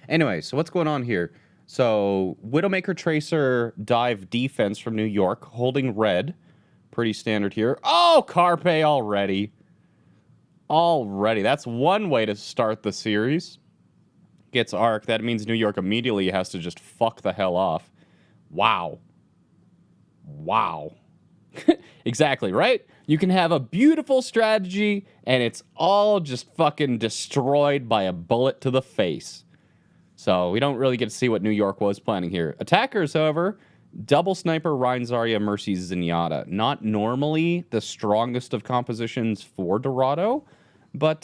Anyway, so what's going on here? So Widowmaker Tracer dive defense from New York, holding red. Pretty standard here. Oh, Carpe already. Already. That's one way to start the series. Gets Arc. That means New York immediately has to just fuck the hell off. Wow. Wow. Exactly, right? You can have a beautiful strategy, and it's all just fucking destroyed by a bullet to the face. So we don't really get to see what New York was planning here. Attackers, however, double sniper, Ryan Zarya, Mercy, Zenyatta. Not normally the strongest of compositions for Dorado, but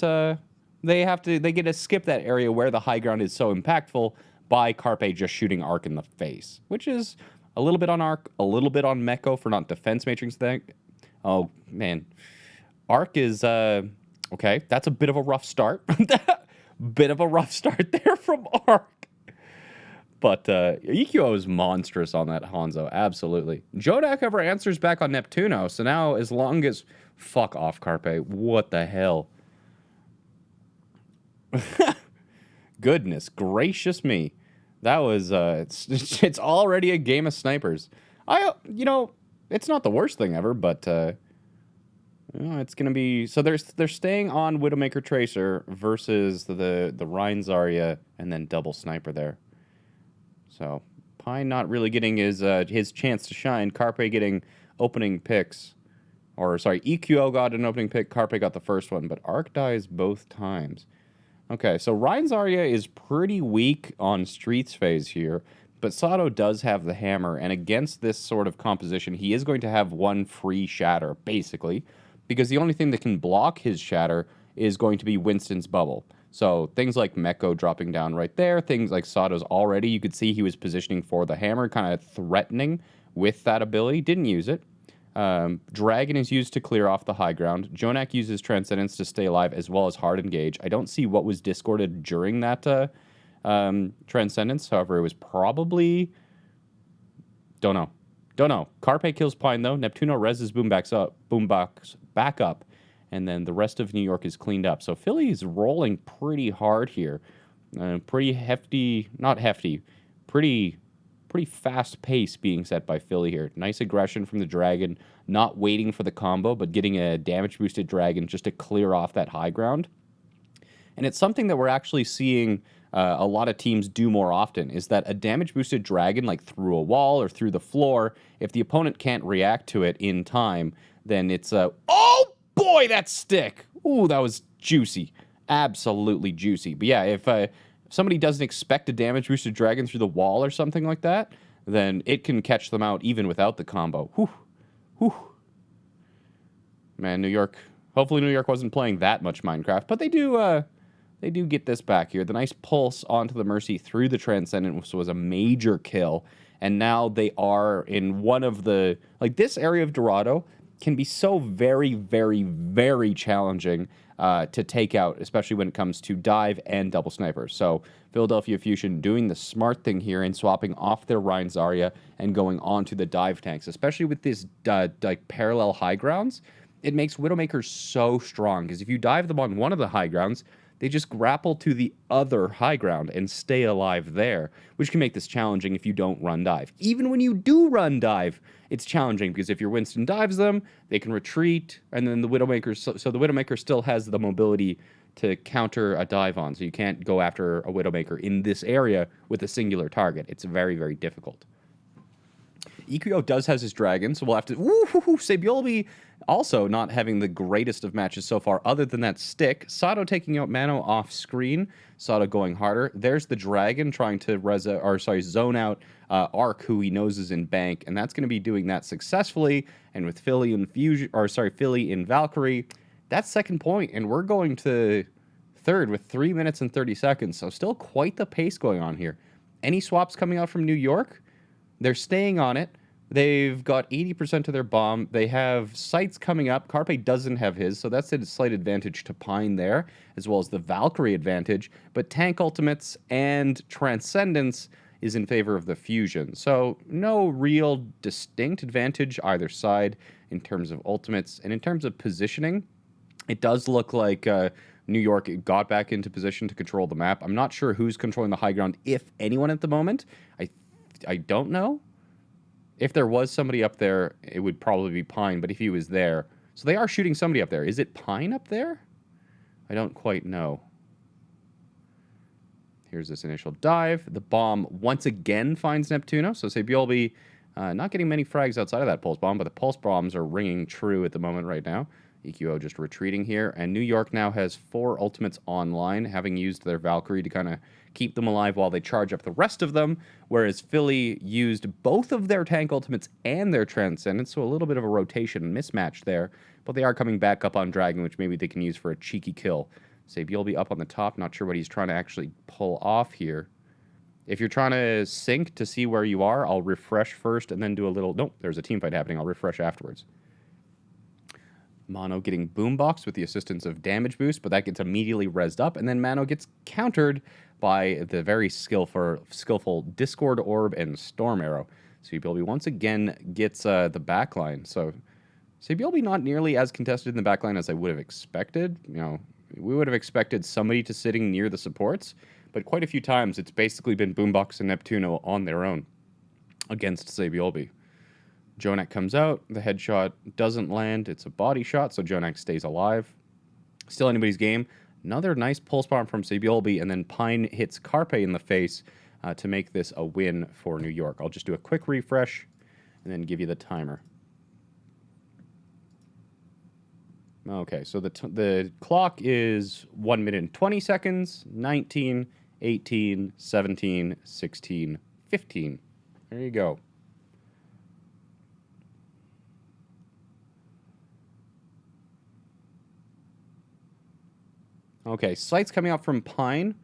they get to skip that area where the high ground is so impactful by Carpe just shooting Arc in the face, which is a little bit on Arc, a little bit on Meko for not defense matrix thing. Oh, man. Arc is, okay, that's a bit of a rough start. Bit of a rough start there from Arc. But EQO is monstrous on that Hanzo, absolutely. Jodak, however, answers back on Neptuno, so now as long as... Fuck off, Carpe. What the hell? Goodness gracious me. That was, it's already a game of snipers. It's not the worst thing ever, but, it's going to be... So they're staying on Widowmaker Tracer versus the Ryan Zarya and then double sniper there. So Pine not really getting his chance to shine. Carpe getting opening picks. Or, sorry, EQO got an opening pick. Carpe got the first one, but Arc dies both times. Okay, so Ryan Zarya is pretty weak on Streets phase here, but Sato does have the hammer, and against this sort of composition, he is going to have one free shatter, basically, because the only thing that can block his shatter is going to be Winston's bubble. So things like Meko dropping down right there, things like Sato's already, you could see he was positioning for the hammer, kind of threatening with that ability, didn't use it. Dragon is used to clear off the high ground. Jonak uses Transcendence to stay alive as well as Hard Engage. I don't see what was discorded during that Transcendence. However, it was probably... Don't know. Carpe kills Pine, though. Neptuno reses Boombox back up. And then the rest of New York is cleaned up. So Philly is rolling pretty hard here. Pretty hefty... Not hefty. Pretty fast pace being set by Philly here. Nice aggression from the Dragon, not waiting for the combo, but getting a damage-boosted Dragon just to clear off that high ground. And it's something that we're actually seeing a lot of teams do more often, is that a damage-boosted Dragon, like through a wall or through the floor, if the opponent can't react to it in time, then it's a... Oh, boy, that stick! Ooh, that was juicy. Absolutely juicy. But yeah, if somebody doesn't expect a damage-boosted Dragon through the wall or something like that, then it can catch them out even without the combo. Whew. Man, New York... Hopefully New York wasn't playing that much Minecraft, but they do get this back here. The nice pulse onto the Mercy through the Transcendent was a major kill, and now they are in one of the... Like, this area of Dorado can be so very, very, very challenging to take out, especially when it comes to dive and double sniper. So Philadelphia Fusion doing the smart thing here and swapping off their Ryan Zarya and going on to the dive tanks, especially with this like parallel high grounds. It makes Widowmakers so strong, because if you dive them on one of the high grounds, they just grapple to the other high ground and stay alive there, which can make this challenging if you don't run dive. Even when you do run dive, it's challenging, because if your Winston dives them, they can retreat, and then the Widowmaker, so the Widowmaker still has the mobility to counter a dive on, so you can't go after a Widowmaker in this area with a singular target. It's very, very difficult. EQO does have his Dragon, so we'll have to... Sabiolbi also not having the greatest of matches so far, other than that stick. Sato taking out Mano off screen. Sato going harder. There's the Dragon trying to zone out Arc, who he knows is in bank, and that's going to be doing that successfully. And with Philly in Valkyrie, that's second point, and we're going to third with 3 minutes and 30 seconds. So still quite the pace going on here. Any swaps coming out from New York? They're staying on it. They've got 80% of their bomb. They have sights coming up. Carpe doesn't have his, so that's a slight advantage to Pine there, as well as the Valkyrie advantage. But tank ultimates and Transcendence is in favor of the Fusion. So no real distinct advantage either side in terms of ultimates. And in terms of positioning, it does look like New York got back into position to control the map. I'm not sure who's controlling the high ground, if anyone at the moment. I don't know. If there was somebody up there, it would probably be Pine, but if he was there... So they are shooting somebody up there. Is it Pine up there? I don't quite know. Here's this initial dive. The bomb once again finds Neptuno. So Sabiolbi not getting many frags outside of that pulse bomb, but the pulse bombs are ringing true at the moment right now. EQO just retreating here. And New York now has 4 ultimates online, having used their Valkyrie to kind of keep them alive while they charge up the rest of them, whereas Philly used both of their tank ultimates and their Transcendence, so a little bit of a rotation mismatch there, but they are coming back up on Dragon, which maybe they can use for a cheeky kill. Sabiolbi up on the top, not sure what he's trying to actually pull off here. If you're trying to sync to see where you are, I'll refresh first and then do a little... Nope, there's a team fight happening. I'll refresh afterwards. Mono getting boomboxed with the assistance of damage boost, but that gets immediately rezzed up, and then Mano gets countered by the very skillful Discord Orb and Storm Arrow. Sabiolbi once again gets the backline. So Sabiolbi not nearly as contested in the backline as I would have expected. You know, we would have expected somebody to sitting near the supports, but quite a few times it's basically been Boombox and Neptuno on their own against Sabiolbi. Jonak comes out, the headshot doesn't land, it's a body shot, so Jonak stays alive. Still anybody's game. Another nice pulse bomb from Sabiolbi, and then Pine hits Carpe in the face to make this a win for New York. I'll just do a quick refresh and then give you the timer. Okay, so the clock is 1 minute and 20 seconds, 19, 18, 17, 16, 15. There you go. Okay, sights coming out from Pine.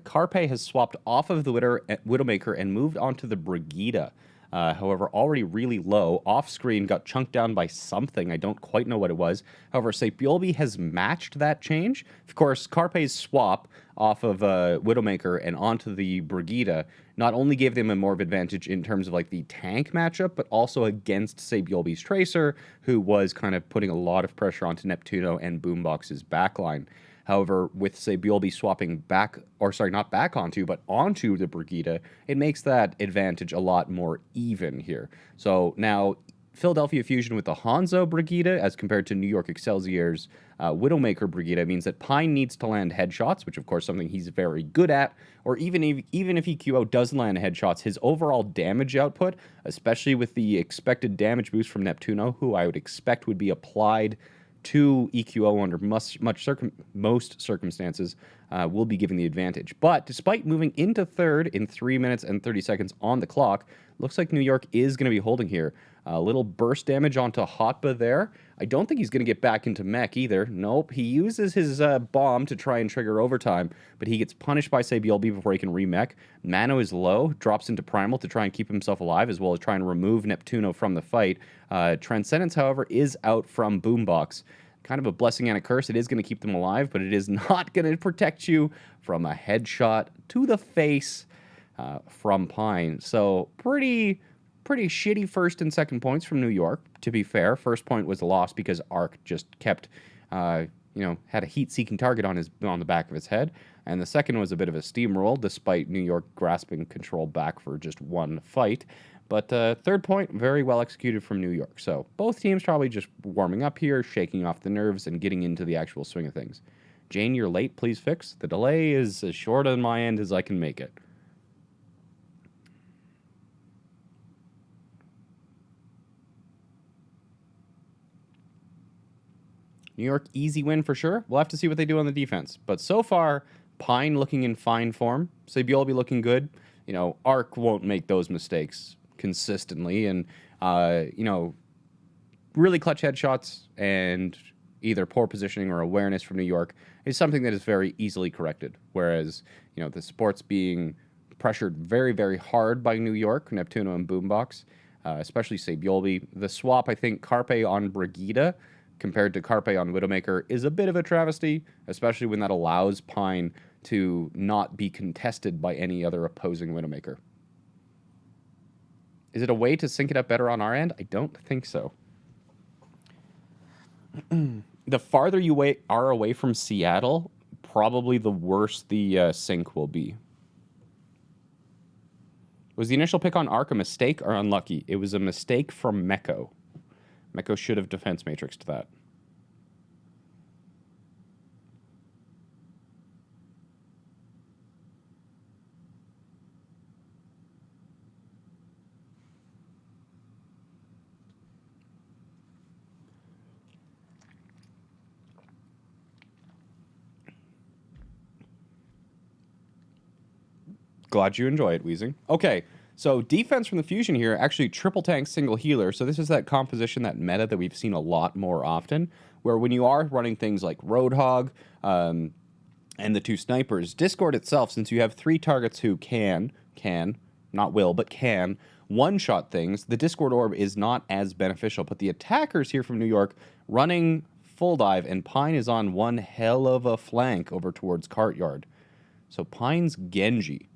Carpe has swapped off of the Widowmaker and moved onto the Brigida. However, already really low. Off-screen, got chunked down by something. I don't quite know what it was. However, Sabiolbi has matched that change. Of course, Carpe's swap off of Widowmaker and onto the Brigida not only gave them a more of advantage in terms of like the tank matchup, but also against Sabiolbi's Tracer, who was kind of putting a lot of pressure onto Neptuno and Boombox's backline. However, with Sabiolbi swapping back, or sorry, not back onto, but onto the Brigida, it makes that advantage a lot more even here. So now, Philadelphia Fusion with the Hanzo Brigida, as compared to New York Excelsior's Widowmaker Brigida, means that Pine needs to land headshots, which of course is something he's very good at, or even if EQO does land headshots, his overall damage output, especially with the expected damage boost from Neptuno, who I would expect would be applied to EQO under most circumstances, will be given the advantage. But despite moving into third in 3 minutes and 30 seconds on the clock, looks like New York is going to be holding here. A little burst damage onto Hotba there. I don't think he's going to get back into mech either. Nope, he uses his bomb to try and trigger overtime, but he gets punished by Sabiolbi before he can remech. Mano is low, drops into Primal to try and keep himself alive, as well as try and remove Neptuno from the fight. Transcendence, however, is out from Boombox. Kind of a blessing and a curse. It is going to keep them alive, but it is not going to protect you from a headshot to the face from Pine. So pretty shitty first and second points from New York, to be fair. First point was a loss because Arc just kept, had a heat-seeking target on the back of his head. And the second was a bit of a steamroll, despite New York grasping control back for just one fight. But third point, very well executed from New York. So both teams probably just warming up here, shaking off the nerves, and getting into the actual swing of things. Jayne, you're late. Please fix. The delay is as short on my end as I can make it. New York, easy win for sure. We'll have to see what they do on the defense. But so far, Pine looking in fine form. Sabiolbi looking good. Arc won't make those mistakes consistently. And, really clutch headshots and either poor positioning or awareness from New York is something that is very easily corrected. Whereas, the supports being pressured very, very hard by New York, Neptuno and Boombox, especially Sabiolbi. The swap, I think, Carpe on Brigida compared to Carpe on Widowmaker is a bit of a travesty, especially when that allows Pine to not be contested by any other opposing Widowmaker. Is it a way to sync it up better on our end? I don't think so. The farther you are away from Seattle, probably the worse the sync will be. Was the initial pick on Arc a mistake or unlucky? It was a mistake from Meko. Meko should have defense matrixed that. Glad you enjoy it, Weezing. Okay, so defense from the Fusion here, actually triple tank, single healer. So this is that composition, that meta that we've seen a lot more often, where when you are running things like Roadhog and the two snipers, Discord itself, since you have 3 targets who can, not will, but can, one-shot things, the Discord orb is not as beneficial. But the attackers here from New York running full dive, and Pine is on one hell of a flank over towards Cartyard. So Pine's Genji.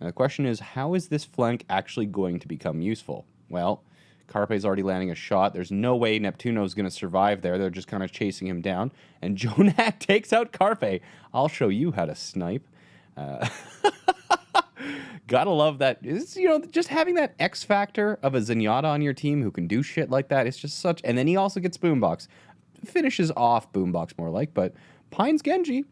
Now the question is, how is this flank actually going to become useful? Well, Carpe's already landing a shot. There's no way Neptuno's going to survive there. They're just kind of chasing him down. And Jonak takes out Carpe. I'll show you how to snipe. Gotta love that. It's, you know, just having that X factor of a Zenyatta on your team who can do shit like that. It's just such... And then he also gets Boombox. Finishes off Boombox more like, but Pine's Genji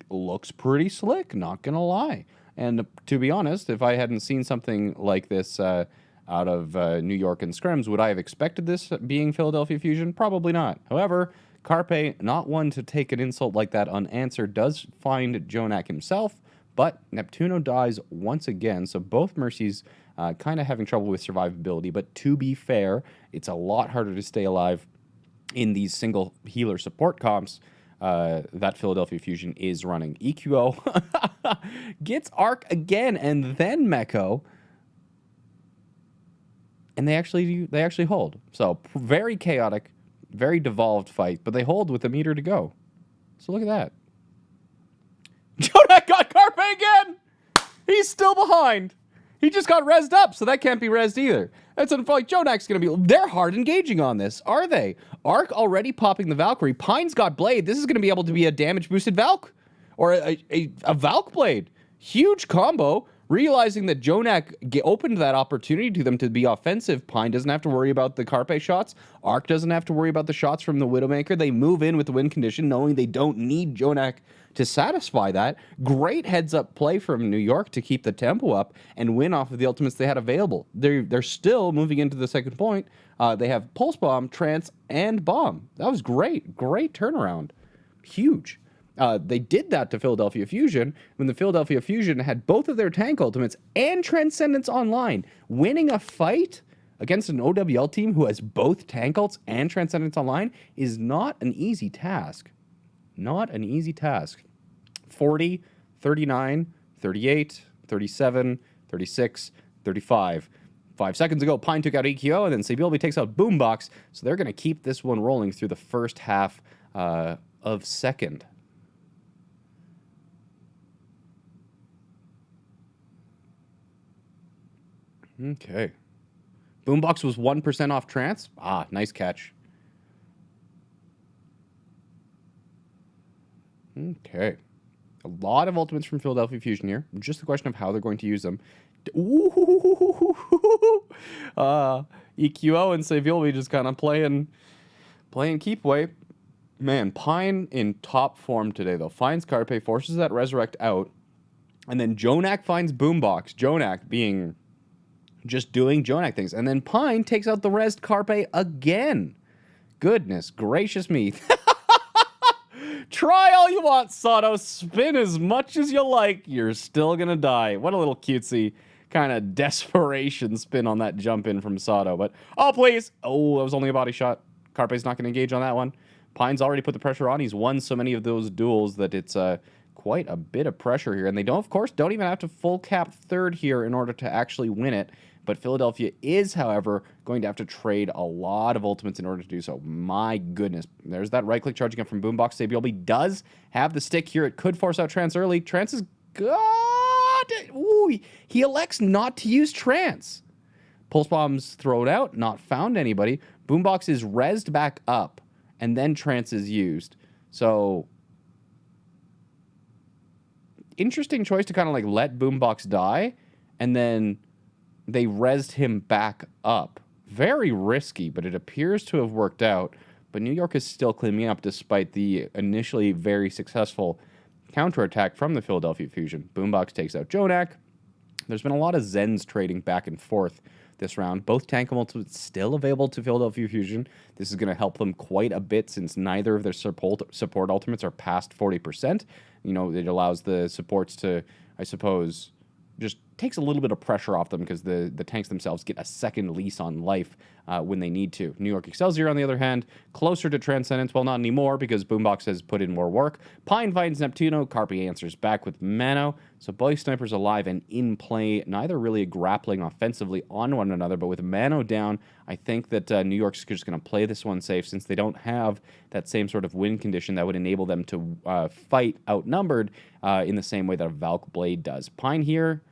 looks pretty slick, not gonna lie. And to be honest, if I hadn't seen something like this out of New York and scrims, would I have expected this being Philadelphia Fusion? Probably not. However, Carpe, not one to take an insult like that unanswered, does find Jonak himself, but Neptuno dies once again, so both Mercies kind of having trouble with survivability. But to be fair, it's a lot harder to stay alive in these single healer support comps that Philadelphia Fusion is running. EQO gets Arc again, and then Meko, and they actually hold. So very chaotic, very devolved fight, but they hold with a meter to go. So look at that. Jonak got Carpe again. He's still behind. He just got rezzed up, so that can't be rezzed either. That's like Jonak's going to be... They're hard engaging on this, are they? Arc already popping the Valkyrie. Pine's got Blade. This is going to be able to be a damage-boosted Valk. Or a Valk Blade. Huge combo. Realizing that Jonak opened that opportunity to them to be offensive. Pine doesn't have to worry about the Carpe shots. Arc doesn't have to worry about the shots from the Widowmaker. They move in with the win condition, knowing they don't need Jonak to satisfy that. Great heads-up play from New York to keep the tempo up and win off of the ultimates they had available. They're still moving into the second point. They have Pulse Bomb, Trance, and Bomb. That was great. Great turnaround. Huge. They did that to Philadelphia Fusion when the Philadelphia Fusion had both of their tank ultimates and Transcendence online. Winning a fight against an OWL team who has both tank ults and Transcendence online is not an easy task. Not an easy task. 40, 39, 38, 37, 36, 35. 5 seconds ago, Pine took out EQO, and then Sabilby takes out Boombox. So they're going to keep this one rolling through the first half of second. Okay. Boombox was 1% off Trance. Ah, nice catch. Okay. A lot of ultimates from Philadelphia Fusion here. Just the question of how they're going to use them. Ooh. EQO and Savilby just kind of playing keep away. Man, Pine in top form today, though. Finds Carpe, forces that Resurrect out. And then Jonak finds Boombox. Jonak being just doing Jonak things. And then Pine takes out the Rezzed Carpe again. Goodness gracious me. Try all you want, Sato. Spin as much as you like. You're still going to die. What a little cutesy kind of desperation spin on that jump in from Sato. But, oh, please. Oh, that was only a body shot. Carpe's not going to engage on that one. Pine's already put the pressure on. He's won so many of those duels that it's quite a bit of pressure here. And they don't, of course, don't even have to full cap third here in order to actually win it. But Philadelphia is, however, going to have to trade a lot of ultimates in order to do so. My goodness. There's that right-click charging up from Boombox. Sabiolby does have the stick here. It could force out Trance early. Trance is good. Ooh, he elects not to use Trance. Pulse Bomb's thrown out. Not found anybody. Boombox is rezzed back up. and then Trance is used. So, interesting choice to kind of like let Boombox die, and then they rezzed him back up. Very risky, but it appears to have worked out. But New York is still cleaning up despite the initially very successful counterattack from the Philadelphia Fusion. Boombox takes out Jonak. There's been a lot of Zens trading back and forth this round. Both tank ultimates still available to Philadelphia Fusion. This is going to help them quite a bit since neither of their support ultimates are past 40%. You know, it allows the supports to, I suppose, just takes a little bit of pressure off them because the tanks themselves get a second lease on life when they need to. New York Excelsior, on the other hand, closer to Transcendence. Well, not anymore because Boombox has put in more work. Pine finds Neptuno. Carpe answers back with Mano. So both snipers alive and in play, neither really grappling offensively on one another, but with Mano down, I think that New York's just going to play this one safe since they don't have that same sort of win condition that would enable them to fight outnumbered in the same way that a Valk Blade does. Pine here,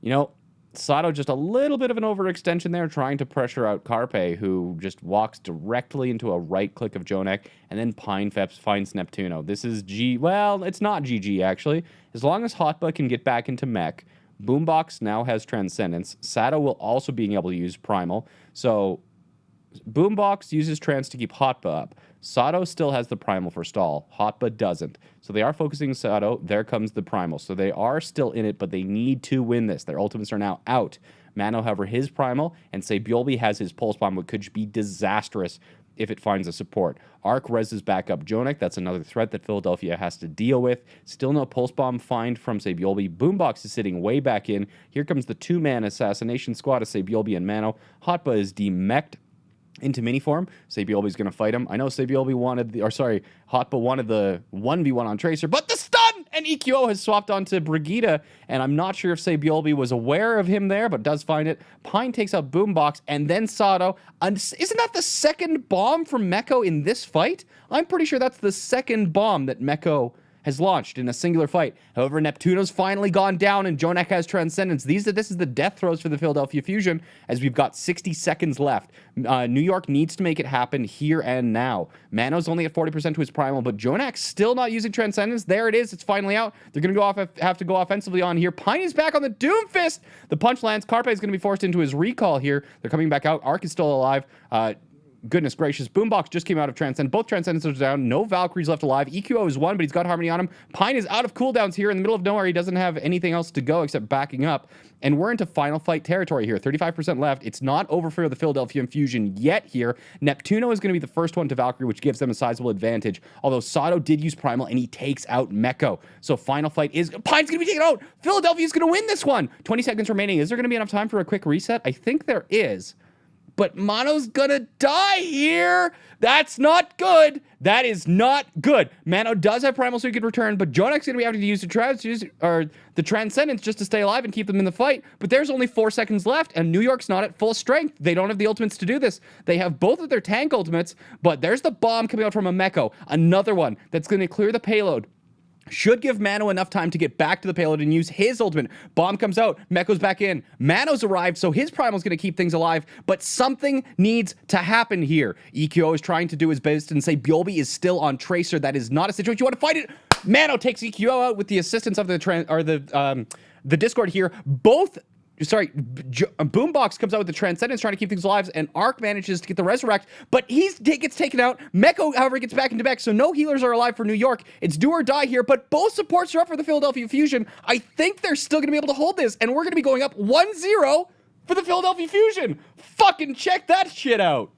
you know, Sato just a little bit of an overextension there, trying to pressure out Carpe, who just walks directly into a right click of Jonak, and then Pine finds Neptuno. This is well, it's not GG, actually. As long as Hotba can get back into mech, Boombox now has Transcendence. Sato will also be able to use Primal. So Boombox uses Trance to keep Hotba up. Sato still has the Primal for stall. Hotba doesn't. So they are focusing Sato. There comes the Primal. So they are still in it, but they need to win this. Their ultimates are now out. Mano, however, his Primal, and Sabiolbi has his Pulse Bomb, which could be disastrous if it finds a support. Arc reses back up Jonak. That's another threat that Philadelphia has to deal with. Still no Pulse Bomb find from Sabiolbi. Boombox is sitting way back in. Here comes the two-man assassination squad of Sabiolbi and Mano. Hotba is demeched into mini form. Sabiolbi's going to fight him. I know Sabiolbi wanted Hotba wanted the 1v1 on Tracer, but the stun! And EQO has swapped onto Brigitte, and I'm not sure if Sabiolbi was aware of him there, but does find it. Pine takes out Boombox, and then Sato. Isn't that the second bomb from Meko in this fight? I'm pretty sure that's the second bomb that Meko has launched in a singular fight. However, Neptuno's finally gone down, and Jonak has Transcendence. This is the death throws for the Philadelphia Fusion, as we've got 60 seconds left. New York needs to make it happen here and now. Mano's only at 40% to his Primal, but Jonak's still not using Transcendence. There it is. It's finally out. They're going to have to go offensively on here. Pine is back on the Doomfist. The punch lands. Carpe is going to be forced into his recall here. They're coming back out. Arc is still alive. Goodness gracious. Boombox just came out of Transcend. Both Transcendences are down. No Valkyries left alive. EQO is one, but he's got Harmony on him. Pine is out of cooldowns here in the middle of nowhere. He doesn't have anything else to go except backing up. And we're into final fight territory here. 35% left. It's not over for the Philadelphia Fusion yet here. Neptuno is going to be the first one to Valkyrie, which gives them a sizable advantage. Although Sato did use Primal, and he takes out Meko. So final fight is... Pine's going to be taken out. Philadelphia's going to win this one. 20 seconds remaining. Is there going to be enough time for a quick reset? I think there is. But Mano's gonna die here. That's not good. That is not good. Mano does have Primal so he could return, but Jonak's gonna be having to use the Transcendence just to stay alive and keep them in the fight. But there's only 4 seconds left, and New York's not at full strength. They don't have the ultimates to do this. They have both of their tank ultimates, but there's the bomb coming out from a Meko. Another one that's gonna clear the payload. Should give Mano enough time to get back to the payload and use his ultimate. Bomb comes out. Meko's back in. Mano's arrived, so his Primal's going to keep things alive, but something needs to happen here. EQO is trying to do his best and say Bjolby is still on Tracer. That is not a situation you want to fight it. Mano takes EQO out with the assistance of the Discord here. Boombox comes out with the Transcendence trying to keep things alive, and Arc manages to get the Resurrect, but he gets taken out. Meko, however, gets back into mech, so no healers are alive for New York. It's do or die here, but both supports are up for the Philadelphia Fusion. I think they're still going to be able to hold this, and we're going to be going up 1-0 for the Philadelphia Fusion. Fucking check that shit out.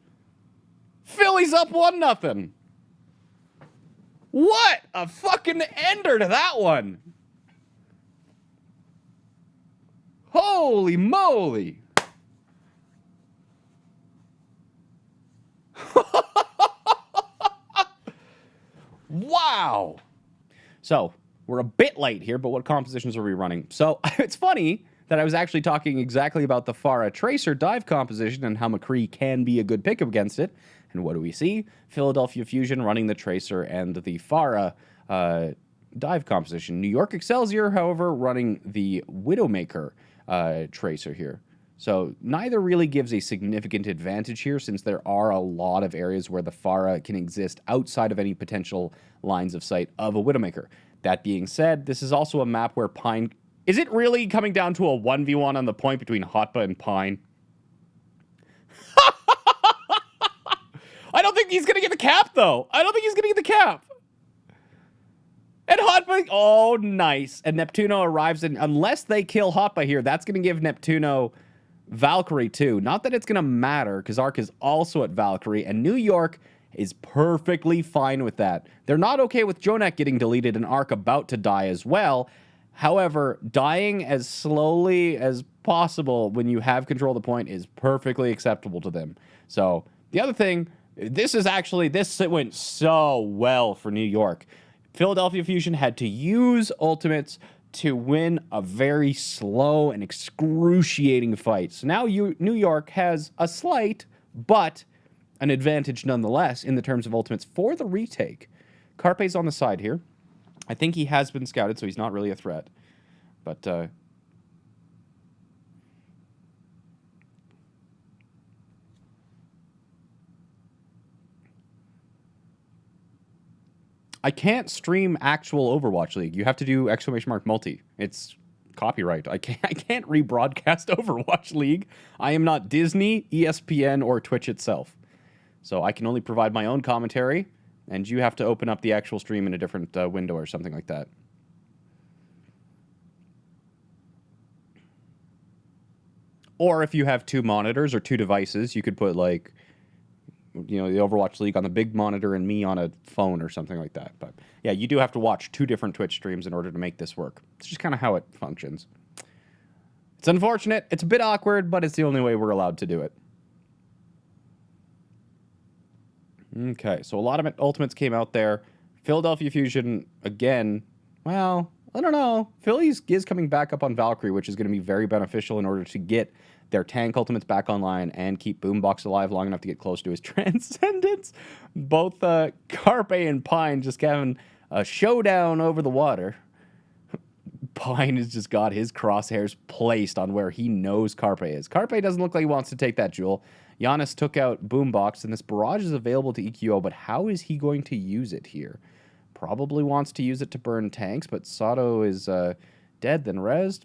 Philly's up 1-0. What a fucking ender to that one. Holy moly! Wow! So, we're a bit late here, but what compositions are we running? So, it's funny that I was actually talking exactly about the Pharah Tracer dive composition and how McCree can be a good pick against it. And what do we see? Philadelphia Fusion running the Tracer and the Pharah dive composition. New York Excelsior, however, running the Widowmaker Tracer here. So neither really gives a significant advantage here, since there are a lot of areas where the Pharah can exist outside of any potential lines of sight of a Widowmaker. That being said, this is also a map where Pine... Is it really coming down to a 1v1 on the point between Hotba and Pine? I don't think he's going to get the cap, though. I don't think he's going to get the cap. And Hotba... Oh, nice. And Neptuno arrives, and unless they kill Hotba here, that's going to give Neptuno Valkyrie, too. Not that it's going to matter, because Arc is also at Valkyrie, and New York is perfectly fine with that. They're not okay with Jonak getting deleted and Arc about to die as well. However, dying as slowly as possible when you have control of the point is perfectly acceptable to them. So, the other thing, this went so well for New York. Philadelphia Fusion had to use ultimates to win a very slow and excruciating fight. So now New York has a slight, but an advantage nonetheless in the terms of ultimates for the retake. Carpe's on the side here. I think he has been scouted, so he's not really a threat. But, I can't stream actual Overwatch League. You have to do !multi. It's copyright. I can't rebroadcast Overwatch League. I am not Disney, ESPN, or Twitch itself. So I can only provide my own commentary, and you have to open up the actual stream in a different window or something like that. Or if you have two monitors or two devices, you could put, like, you know, the Overwatch League on the big monitor and me on a phone or something like that. But yeah, you do have to watch two different Twitch streams in order to make this work. It's just kind of how it functions. It's unfortunate. It's a bit awkward, but it's the only way we're allowed to do it. Okay, so a lot of ultimates came out there. Philadelphia Fusion, again, well, I don't know. Philly is coming back up on Valkyrie, which is going to be very beneficial in order to get their tank ultimates back online and keep Boombox alive long enough to get close to his Transcendence. Both Carpe and Pine just having a showdown over the water. Pine has just got his crosshairs placed on where he knows Carpe is. Carpe doesn't look like he wants to take that jewel. Giannis took out Boombox, and this barrage is available to EQO, but how is he going to use it here? Probably wants to use it to burn tanks, but Sato is dead, then rezzed.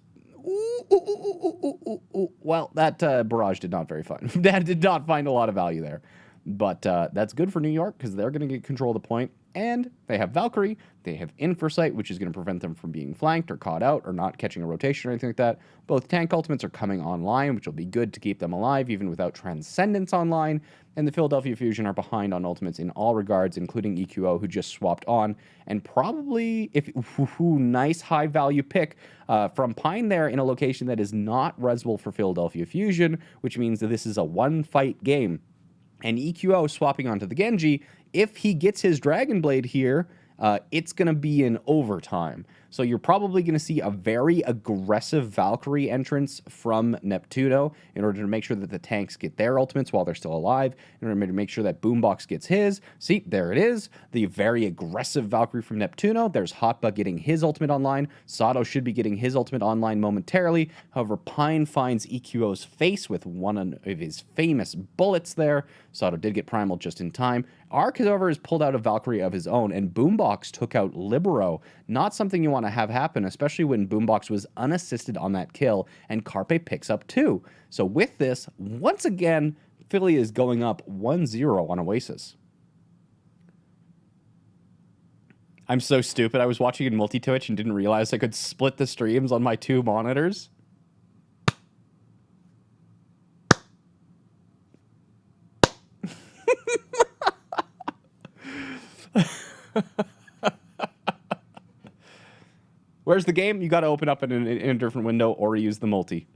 Well, that barrage did not very fun. That did not find a lot of value there. But that's good for New York, because they're going to get control of the point. And they have Valkyrie, they have Infrasight, which is going to prevent them from being flanked or caught out or not catching a rotation or anything like that. Both tank ultimates are coming online, which will be good to keep them alive, even without Transcendence online. And the Philadelphia Fusion are behind on ultimates in all regards, including EQO, who just swapped on. And probably, nice high-value pick from Pine there in a location that is not resable for Philadelphia Fusion, which means that this is a one-fight game. And EQO swapping onto the Genji, if he gets his Dragon Blade here, it's going to be in overtime. So you're probably going to see a very aggressive Valkyrie entrance from Neptuno in order to make sure that the tanks get their ultimates while they're still alive, in order to make sure that Boombox gets his. See, there it is. The very aggressive Valkyrie from Neptuno. There's Hotba getting his ultimate online. Sato should be getting his ultimate online momentarily. However, Pine finds EQO's face with one of his famous bullets there. Sato did get primal just in time. Arc, however, has pulled out a Valkyrie of his own, and Boombox took out Libero. Not something you want to have happen, especially when Boombox was unassisted on that kill, and Carpe picks up 2. So with this, once again, Philly is going up 1-0 on Oasis. I'm so stupid. I was watching in multi-Twitch and didn't realize I could split the streams on my 2 monitors. Where's the game? You got to open up in a different window or use the multi.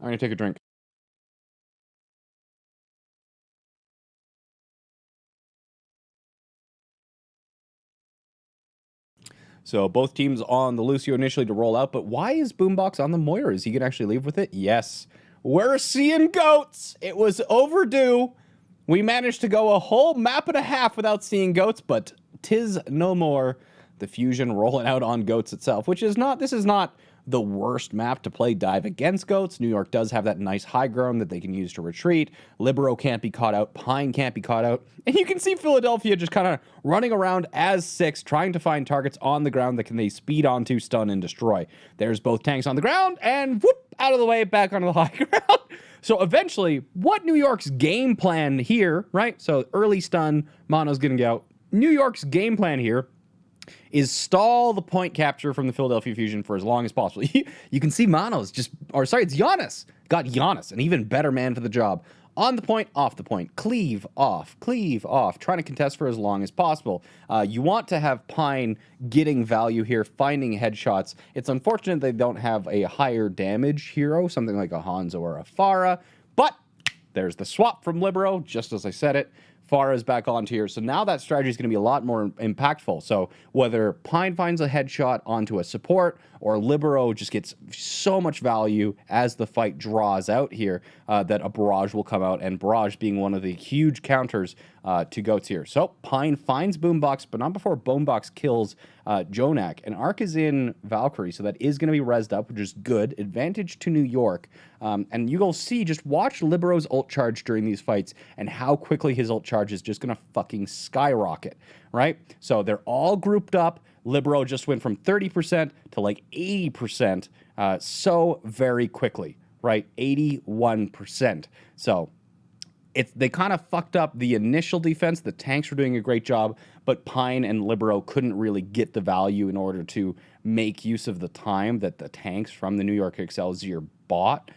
I'm going to take a drink. So both teams on the Lucio initially to roll out, but why is Boombox on the Moira? Is he going to actually leave with it? Yes. We're seeing goats. It was overdue. We managed to go a whole map and a half without seeing goats, but 'tis no more. the Fusion rolling out on Goats itself, which is not, this is not the worst map to play dive against Goats. New York does have that nice high ground that they can use to retreat. Libero can't be caught out. Pine can't be caught out. And you can see Philadelphia just kind of running around as 6, trying to find targets on the ground that can they speed onto, stun, and destroy. There's both tanks on the ground, and whoop, out of the way, back onto the high ground. So eventually, what New York's game plan here, right? So early stun, Mono's getting out. New York's game plan here is stall the point capture from the Philadelphia Fusion for as long as possible. You can see Mono's just, or sorry, it's Giannis. Got Giannis, an even better man for the job. On the point, off the point. Cleave off, trying to contest for as long as possible. You want to have Pine getting value here, finding headshots. It's unfortunate they don't have a higher damage hero, something like a Hanzo or a Pharah, but there's the swap from Libero, just as I said it. Pharah's back onto here. So now that strategy is going to be a lot more impactful. So whether Pine finds a headshot onto a support or Libero just gets so much value as the fight draws out here that a Barrage will come out, and Barrage being one of the huge counters to Goats here. So Pine finds Boombox, but not before Boombox kills Jonak. And Arc is in Valkyrie, so that is going to be rezzed up, which is good. Advantage to New York. And you will see, just watch Libero's ult charge during these fights and how quickly his ult charge is just going to fucking skyrocket, right? So they're all grouped up. Libero just went from 30% to like 80% so very quickly, right? 81%. So they kind of fucked up the initial defense. The tanks were doing a great job, but Pine and Libero couldn't really get the value in order to make use of the time that the tanks from the New York Excelsior bought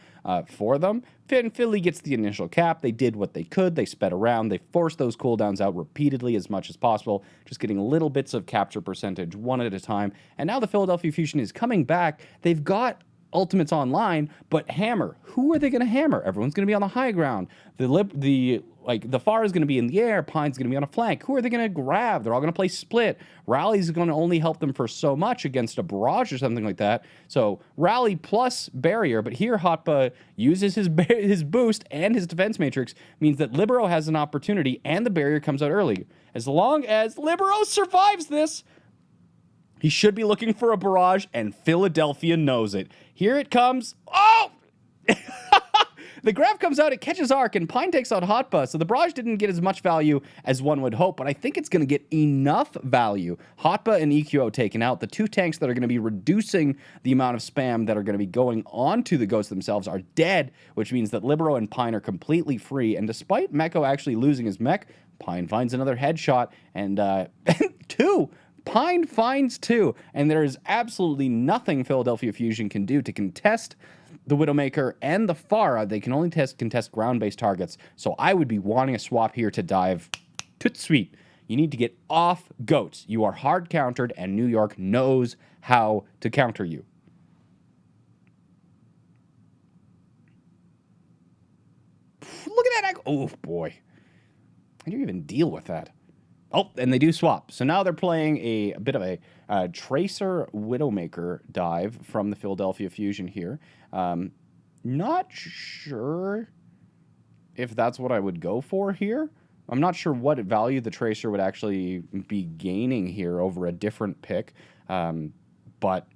for them. Philly gets the initial cap. They did what they could. They sped around. They forced those cooldowns out repeatedly as much as possible, just getting little bits of capture percentage one at a time. And now the Philadelphia Fusion is coming back. They've got ultimates online, but hammer. Who are they going to hammer? Everyone's going to be on the high ground. The Pharah is going to be in the air. Pine's going to be on a flank. Who are they going to grab? They're all going to play split. Rally's going to only help them for so much against a Barrage or something like that. So Rally plus barrier, but here Hotba uses his boost and his defense matrix, means that Libero has an opportunity and the barrier comes out early. As long as Libero survives this, he should be looking for a Barrage, and Philadelphia knows it. Here it comes. Oh! The grab comes out, it catches Arc, and Pine takes out Hotba, so the Barrage didn't get as much value as one would hope, but I think it's going to get enough value. Hotba and EQO taken out. The two tanks that are going to be reducing the amount of spam that are going to be going onto the Ghosts themselves are dead, which means that Libero and Pine are completely free, and despite Meko actually losing his mech, Pine finds another headshot, and two! Pine finds 2, and there is absolutely nothing Philadelphia Fusion can do to contest the Widowmaker and the Pharah. They can only contest ground-based targets, so I would be wanting a swap here to dive toot sweet. You need to get off Goats. You are hard countered, and New York knows how to counter you. Look at that. Oh, boy. How do you even deal with that? Oh, and they do swap. So now they're playing a bit of a Tracer Widowmaker dive from the Philadelphia Fusion here. Not sure if that's what I would go for here. I'm not sure what value the Tracer would actually be gaining here over a different pick. But,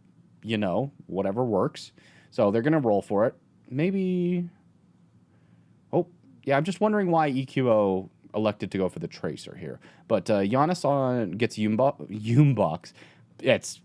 you know, whatever works. So they're going to roll for it. Maybe... Oh, yeah, I'm just wondering why EQO elected to go for the Tracer here. But Giannis gets Boombox. It's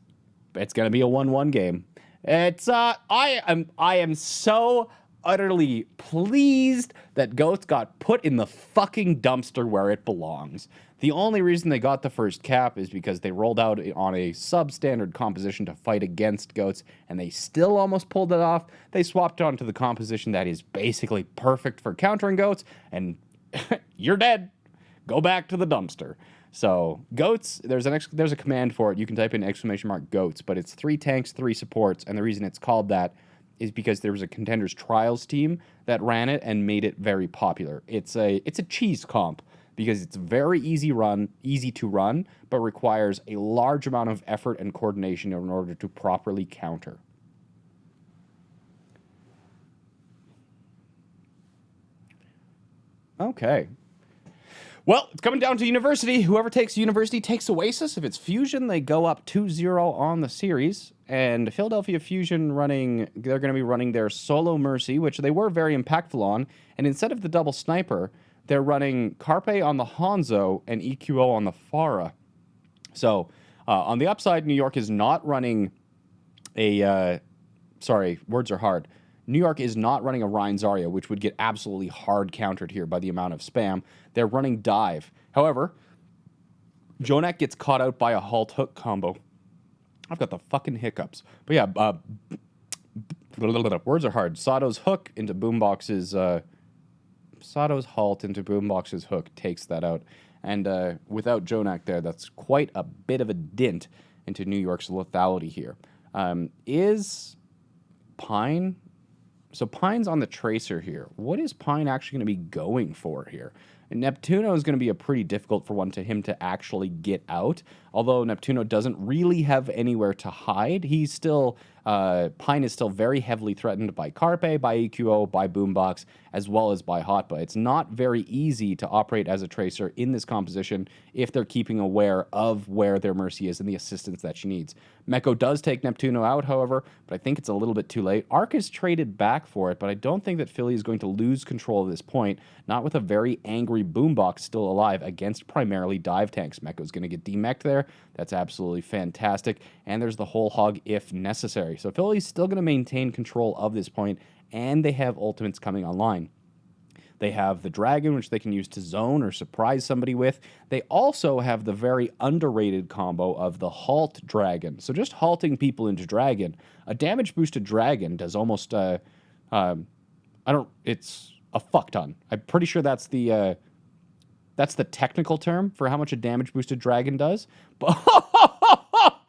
going to be a 1-1 game. It's I am so utterly pleased that Goats got put in the fucking dumpster where it belongs. The only reason they got the first cap is because they rolled out on a substandard composition to fight against Goats, and they still almost pulled it off. They swapped onto the composition that is basically perfect for countering Goats, and you're dead. Go back to the dumpster. So Goats, there's a command for it. You can type in !Goats, but it's 3 tanks, 3 supports, and the reason it's called that is because there was a Contenders Trials team that ran it and made it very popular. It's a cheese comp because it's very easy to run, but requires a large amount of effort and coordination in order to properly counter. Okay. Well, it's coming down to University. Whoever takes University takes Oasis. If it's Fusion, they go up 2-0 on the series. And Philadelphia Fusion they're going to be running their solo Mercy, which they were very impactful on. And instead of the double sniper, they're running Carpe on the Hanzo and EQO on the Pharah. So on the upside, New York is not running sorry, words are hard. New York is not running a Rein Zarya, which would get absolutely hard countered here by the amount of spam. They're running Dive. However, Jonak gets caught out by a Halt Hook combo. I've got the fucking hiccups. But yeah, words are hard. Sato's Hook into Boombox's... Sato's Halt into Boombox's Hook takes that out. And without Jonak there, that's quite a bit of a dint into New York's lethality here. Is Pine... So Pine's on the Tracer here. What is Pine actually going to be going for here? And Neptuno is going to be a pretty difficult for him to actually get out. Although Neptuno doesn't really have anywhere to hide, he's still... Pine is still very heavily threatened by Carpe, by EQO, by Boombox, as well as by Hotba. It's not very easy to operate as a Tracer in this composition if they're keeping aware of where their Mercy is and the assistance that she needs. Meko does take Neptuno out, however, but I think it's a little bit too late. Arc is traded back for it, but I don't think that Philly is going to lose control of this point, not with a very angry Boombox still alive against primarily dive tanks. Meko's going to get demeched there. That's absolutely fantastic. And there's the whole hog if necessary. So Philly's still going to maintain control of this point, and they have ultimates coming online. They have the Dragon, which they can use to zone or surprise somebody with. They also have the very underrated combo of the Halt Dragon. So just halting people into Dragon. A damage-boosted Dragon does almost, it's a fuck ton. I'm pretty sure that's the technical term for how much a damage-boosted Dragon does. But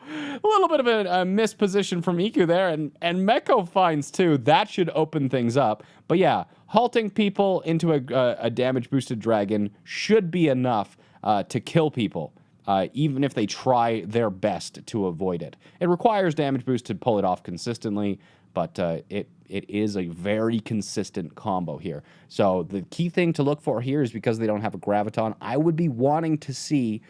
a little bit of a misposition from Iku there, and Meko finds too. That should open things up. But yeah, halting people into a damage-boosted Dragon should be enough to kill people, even if they try their best to avoid it. It requires damage boost to pull it off consistently, but it is a very consistent combo here. So the key thing to look for here is because they don't have a Graviton, I would be wanting to see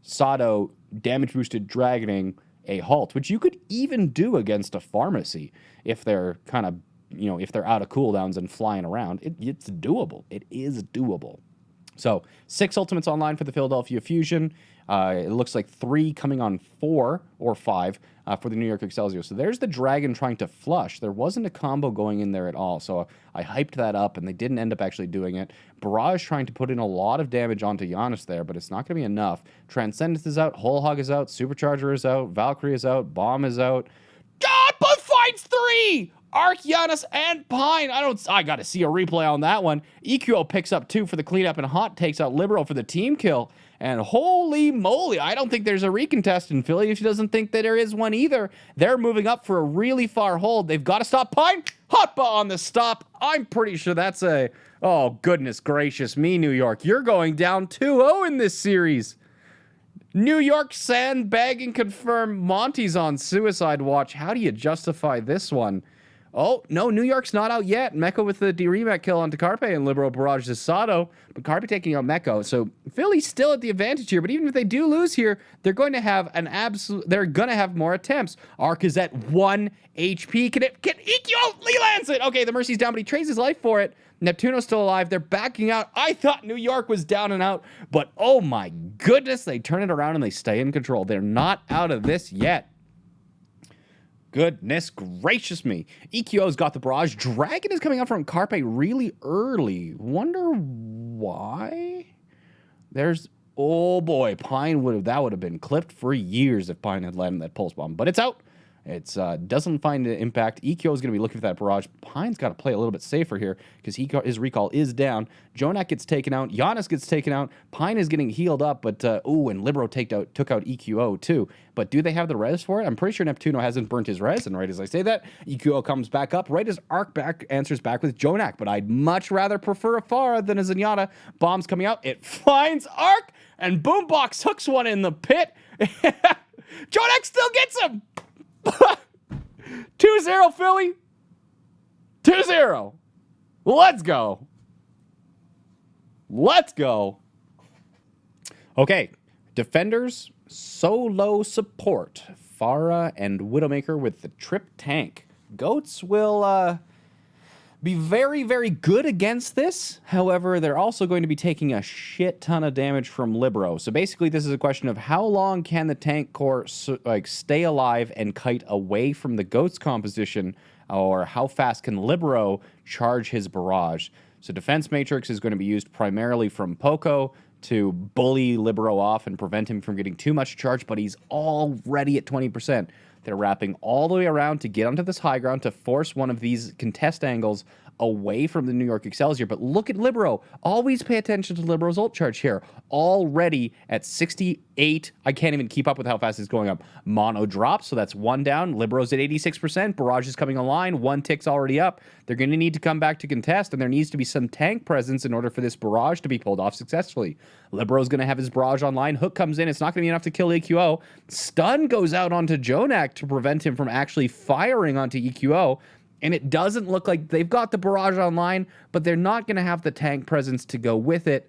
Sato damage-boosted Dragoning a Halt, which you could even do against a Pharmacy if they're kind of, if they're out of cooldowns and flying around. It's doable. It is doable. So 6 ultimates online for the Philadelphia Fusion. It looks like 3 coming on 4 or 5 for the New York Excelsior. So there's the Dragon trying to flush. There wasn't a combo going in there at all. So I hyped that up, and they didn't end up actually doing it. Barrage trying to put in a lot of damage onto Giannis there, but it's not going to be enough. Transcendence is out. Whole Hog is out. Supercharger is out. Valkyrie is out. Bomb is out. God, both finds 3! Arc, Giannis, and Pine. I got to see a replay on that one. EQO picks up 2 for the cleanup, and Hot takes out Liberal for the team kill. And holy moly, I don't think there's a recontest in Philly. If she doesn't think that there is one either. They're moving up for a really far hold. They've got to stop Pine. Hotba on the stop. I'm pretty sure that's a... Oh, goodness gracious me, New York. You're going down 2-0 in this series. New York sandbagging confirmed. Monty's on suicide watch. How do you justify this one? Oh, no, New York's not out yet. Meko with the D-Remat kill onto Carpe and Libero barrages Sato, but Carpe taking out Meko. So Philly's still at the advantage here, but even if they do lose here, they're going to have they're going to have more attempts. Arc is at 1 HP. Can EQ? Lee lands it. Okay, the Mercy's down, but he trades his life for it. Neptuno's still alive. They're backing out. I thought New York was down and out, but oh my goodness, they turn it around and they stay in control. They're not out of this yet. Goodness gracious me. EQO's got the barrage. Dragon is coming out from Carpe really early. Wonder why? Oh boy, Pine that would have been clipped for years if Pine had landed that pulse bomb, but it's out. It doesn't find an impact. EQ is going to be looking for that barrage. Pine's got to play a little bit safer here because his recall is down. Jonak gets taken out. Giannis gets taken out. Pine is getting healed up, but and Libero took out EQO too. But do they have the res for it? I'm pretty sure Neptuno hasn't burnt his res, and right as I say that, EQO comes back up. Right as Arc answers back with Jonak, but I'd much rather prefer a Pharah than a Zenyatta. Bomb's coming out. It finds Arc, and Boombox hooks one in the pit. Jonak still gets him. 2-0 Philly. 2-0. Let's go. Let's go. Okay, defenders, solo support. Pharah and Widowmaker with the trip tank. Goats will be very, very good against this. However, they're also going to be taking a shit ton of damage from Libero. So basically, this is a question of how long can the tank core stay alive and kite away from the Goats composition, or how fast can Libero charge his barrage. So Defense Matrix is going to be used primarily from Poco to bully Libero off and prevent him from getting too much charge, but he's already at 20%. They're wrapping all the way around to get onto this high ground to force one of these contest angles away from the New York Excelsior. But look at Libero. Always pay attention to Libero's ult charge here. Already at 68. I can't even keep up with how fast it's going up. Mono drops, so that's one down. Libero's at 86%. Barrage is coming online. One tick's already up. They're going to need to come back to contest, and there needs to be some tank presence in order for this barrage to be pulled off successfully. Libero's going to have his barrage online. Hook comes in. It's not going to be enough to kill EQO. Stun goes out onto Jonak to prevent him from actually firing onto EQO. And it doesn't look like they've got the barrage online, but they're not going to have the tank presence to go with it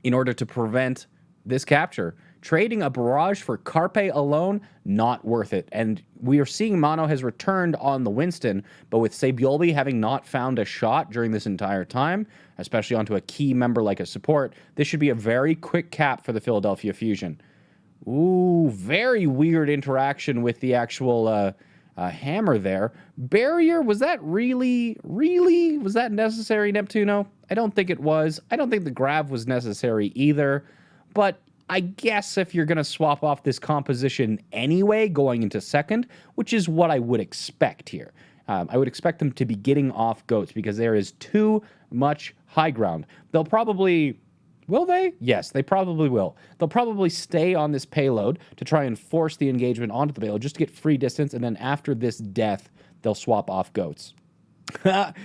in order to prevent this capture. Trading a barrage for Carpe alone, not worth it. And we are seeing Mono has returned on the Winston, but with Sabiolbi having not found a shot during this entire time, especially onto a key member like a support, this should be a very quick cap for the Philadelphia Fusion. Ooh, very weird interaction with the actual hammer there. Barrier, was that really, was that necessary, Neptuno? I don't think it was. I don't think the grab was necessary either. But I guess if you're going to swap off this composition anyway, going into second, which is what I would expect here. I would expect them to be getting off Goats because there is too much high ground. They'll probably... Will they? Yes, they probably will. They'll probably stay on this payload to try and force the engagement onto the payload just to get free distance, and then after this death, they'll swap off Goats. Nobody's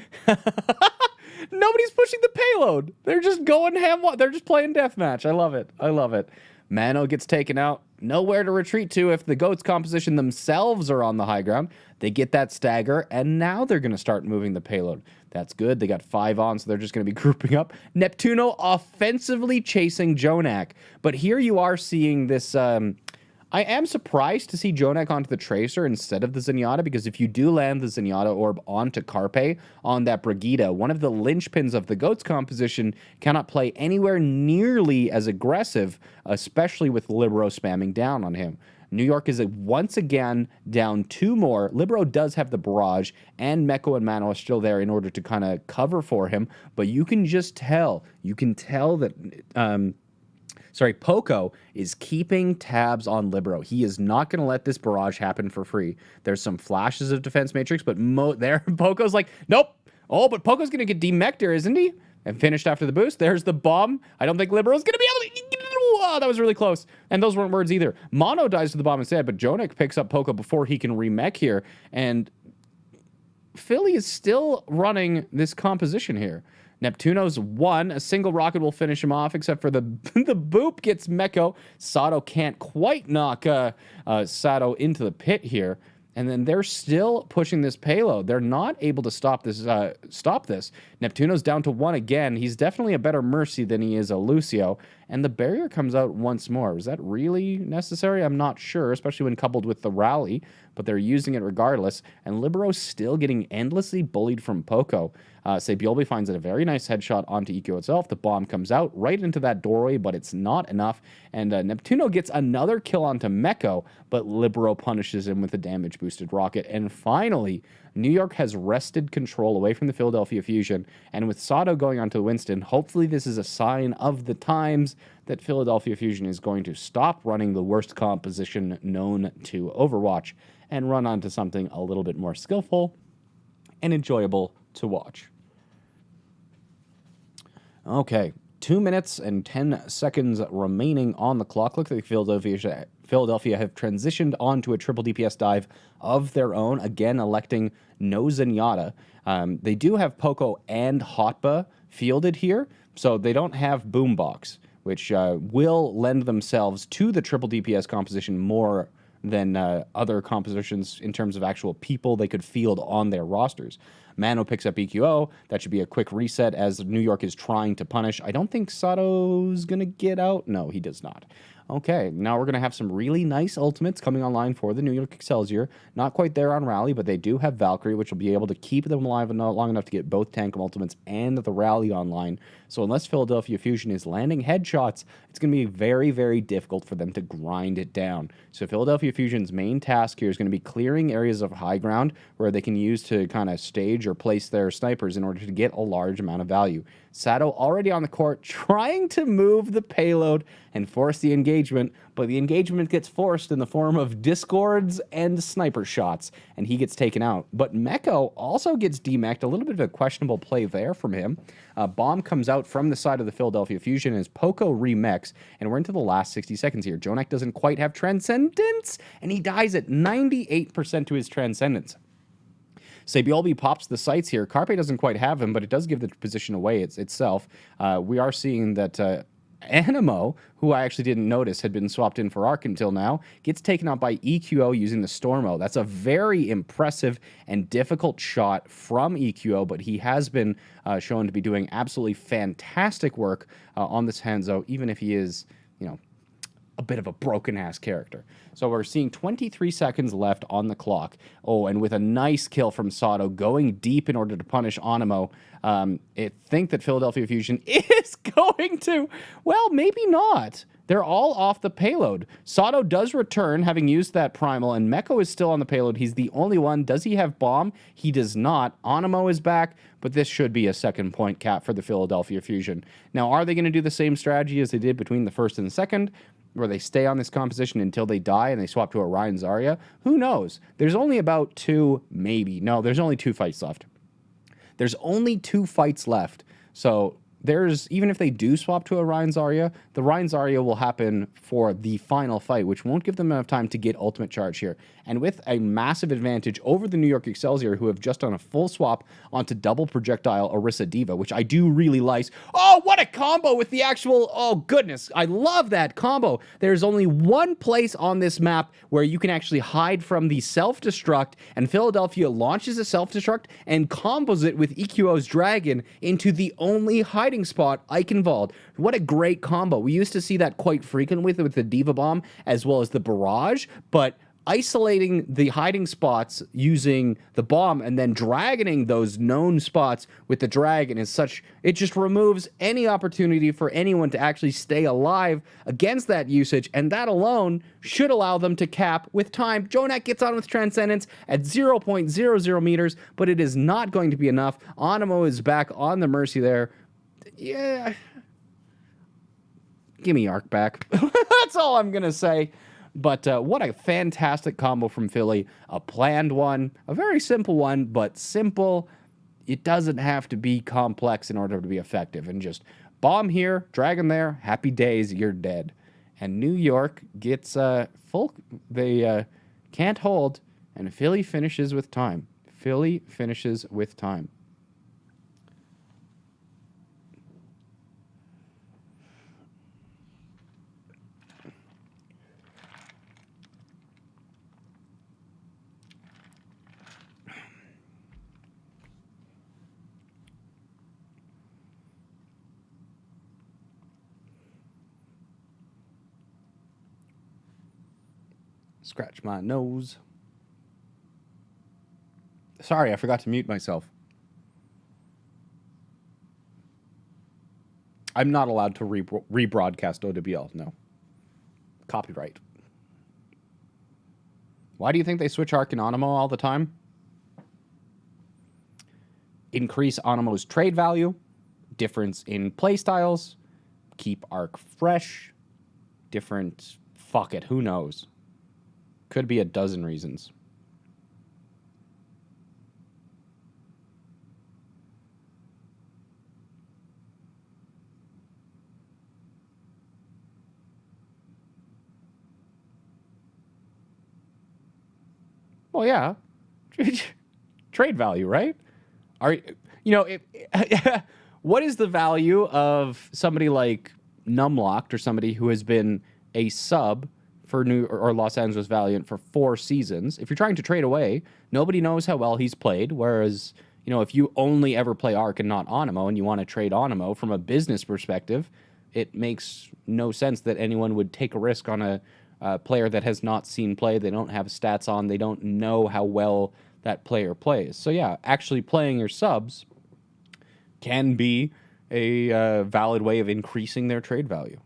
pushing the payload. They're just going ham. They're just playing deathmatch. I love it. I love it. Mano gets taken out. Nowhere to retreat to if the Goats composition themselves are on the high ground. They get that stagger, and now they're going to start moving the payload. That's good. They got 5 on, so they're just going to be grouping up. Neptuno offensively chasing Jonak. But here you are seeing this... I am surprised to see Jonak onto the Tracer instead of the Zenyatta, because if you do land the Zenyatta orb onto Carpe on that Brigitte, one of the linchpins of the Goats composition cannot play anywhere nearly as aggressive, especially with Libero spamming down on him. New York is once again down 2 more. Libero does have the barrage, and Meko and Mano are still there in order to kind of cover for him, but you can just tell. You can tell that... Poco is keeping tabs on Libero. He is not going to let this barrage happen for free. There's some flashes of Defense Matrix, but there Poco's like, nope. Oh, but Poco's going to get demector, isn't he? And finished after the boost. There's the bomb. I don't think Libero's going to be able to... Oh, that was really close. And those weren't words either. Mono dies to the bomb instead, but Jonak picks up Poco before he can remech here. And Philly is still running this composition here. Neptuno's won. A single rocket will finish him off, except for the boop gets Meko. Sato can't quite knock Sato into the pit here. And then they're still pushing this payload. They're not able to stop this. Neptuno's down to 1 again. He's definitely a better Mercy than he is a Lucio. And the barrier comes out once more. Was that really necessary? I'm not sure, especially when coupled with the rally. But they're using it regardless. And Libero's still getting endlessly bullied from Poco. Sabiolbi finds a very nice headshot onto EQ itself. The bomb comes out right into that doorway, but it's not enough. And Neptuno gets another kill onto Meko, but Libero punishes him with a damage-boosted rocket. And finally, New York has wrested control away from the Philadelphia Fusion. And with Sato going onto Winston, hopefully this is a sign of the times that Philadelphia Fusion is going to stop running the worst composition known to Overwatch and run onto something a little bit more skillful and enjoyable to watch. Okay, 2 minutes and 10 seconds remaining on the clock. Looks like Philadelphia have transitioned onto a triple DPS dive of their own, again electing no Zenyatta. They do have Poco and Hotba fielded here, so they don't have Boombox, which will lend themselves to the triple DPS composition more than other compositions in terms of actual people they could field on their rosters. Mano picks up EQO. That should be a quick reset as New York is trying to punish. I don't think Sato's going to get out. No, he does not. Okay, now we're going to have some really nice ultimates coming online for the New York Excelsior. Not quite there on Rally, but they do have Valkyrie, which will be able to keep them alive long enough to get both tank ultimates and the Rally online. So unless Philadelphia Fusion is landing headshots, it's going to be very, very difficult for them to grind it down. So Philadelphia Fusion's main task here is going to be clearing areas of high ground where they can use to kind of stage or place their snipers in order to get a large amount of value. Sato already on the court trying to move the payload and force the engagement, but the engagement gets forced in the form of discords and sniper shots, and he gets taken out. But Meko also gets demeched, a little bit of a questionable play there from him. Bomb comes out from the side of the Philadelphia Fusion as Poco remechs, and we're into the last 60 seconds here. Jonak doesn't quite have Transcendence, and he dies at 98% to his Transcendence. Sabiolbi pops the sights here. Carpe doesn't quite have him, but it does give the position away itself. We are seeing that Animo, who I actually didn't notice had been swapped in for Arc until now, gets taken out by EQO using the Stormo. That's a very impressive and difficult shot from EQO, but he has been shown to be doing absolutely fantastic work on this Hanzo, even if he is, a bit of a broken-ass character. So we're seeing 23 seconds left on the clock. Oh, and with a nice kill from Sato going deep in order to punish Animo, I think that Philadelphia Fusion is going to... Well, maybe not. They're all off the payload. Sato does return, having used that primal, and Meko is still on the payload. He's the only one. Does he have bomb? He does not. Animo is back, but this should be a second point cap for the Philadelphia Fusion. Now, are they going to do the same strategy as they did between the first and the second, where they stay on this composition until they die and they swap to Orion Zarya? Who knows? There's only about there's only 2 fights left. There's only 2 fights left. So even if they do swap to Orion Zarya, the Orion Zarya will happen for the final fight, which won't give them enough time to get ultimate charge here. And with a massive advantage over the New York Excelsior, who have just done a full swap onto double projectile Orisa Diva, which I do really like. Oh, what a combo with the actual... Oh, goodness. I love that combo. There's only one place on this map where you can actually hide from the self-destruct, and Philadelphia launches a self-destruct and combos it with EQO's Dragon into the only hiding spot, Eichenwald. What a great combo. We used to see that quite frequently with the Diva Bomb as well as the Barrage, but isolating the hiding spots using the bomb and then dragoning those known spots with the dragon is such... It just removes any opportunity for anyone to actually stay alive against that usage, and that alone should allow them to cap with time. Jonak gets on with Transcendence at 0.00 meters, but it is not going to be enough. Animo is back on the Mercy there. Yeah. Give me Arc back. That's all I'm going to say. But what a fantastic combo from Philly. A planned one, a very simple one, but simple. It doesn't have to be complex in order to be effective. And just bomb here, dragon there, happy days, you're dead. And New York gets full. They can't hold, and Philly finishes with time. Philly finishes with time. Scratch my nose. Sorry, I forgot to mute myself. I'm not allowed to rebroadcast OWL, no. Copyright. Why do you think they switch Arc and Animo all the time? Increase Animo's trade value, difference in playstyles, keep Arc fresh, different... Fuck it, who knows? Could be a dozen reasons. Well, yeah. Trade value, right? What is the value of somebody like Numlocked or somebody who has been a sub for Los Angeles Valiant for 4 seasons? If you're trying to trade away, nobody knows how well he's played, whereas, if you only ever play Arc and not Onimo and you want to trade Onimo from a business perspective, it makes no sense that anyone would take a risk on a player that has not seen play. They don't have stats on. They don't know how well that player plays. So yeah, actually playing your subs can be a valid way of increasing their trade value.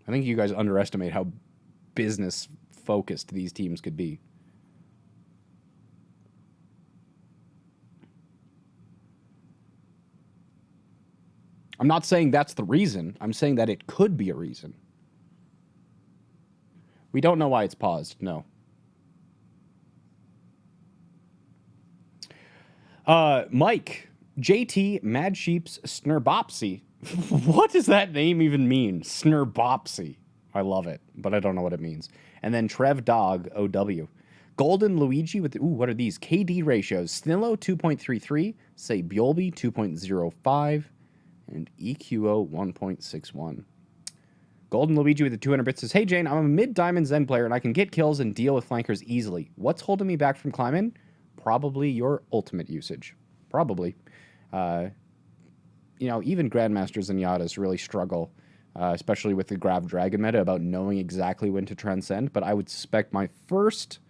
I think you guys underestimate how business focused these teams could be. I'm not saying that's the reason. I'm saying that it could be a reason. We don't know why it's paused. No. Mike, JT, Mad Sheep's Snurbopsy. What does that name even mean? Snurbopsy. I love it, but I don't know what it means. And then Trev Dog, OW. Golden Luigi with, what are these? KD ratios. Snillo, 2.33. Say Bjolby, 2.05. And EQO, 1.61. Golden Luigi with the 200 bits says, hey, Jayne, I'm a mid-diamond Zen player, and I can get kills and deal with flankers easily. What's holding me back from climbing? Probably your ultimate usage. Probably. Even Grandmasters and Yadas really struggle, especially with the Grav Dragon meta, about knowing exactly when to transcend. But I would suspect my first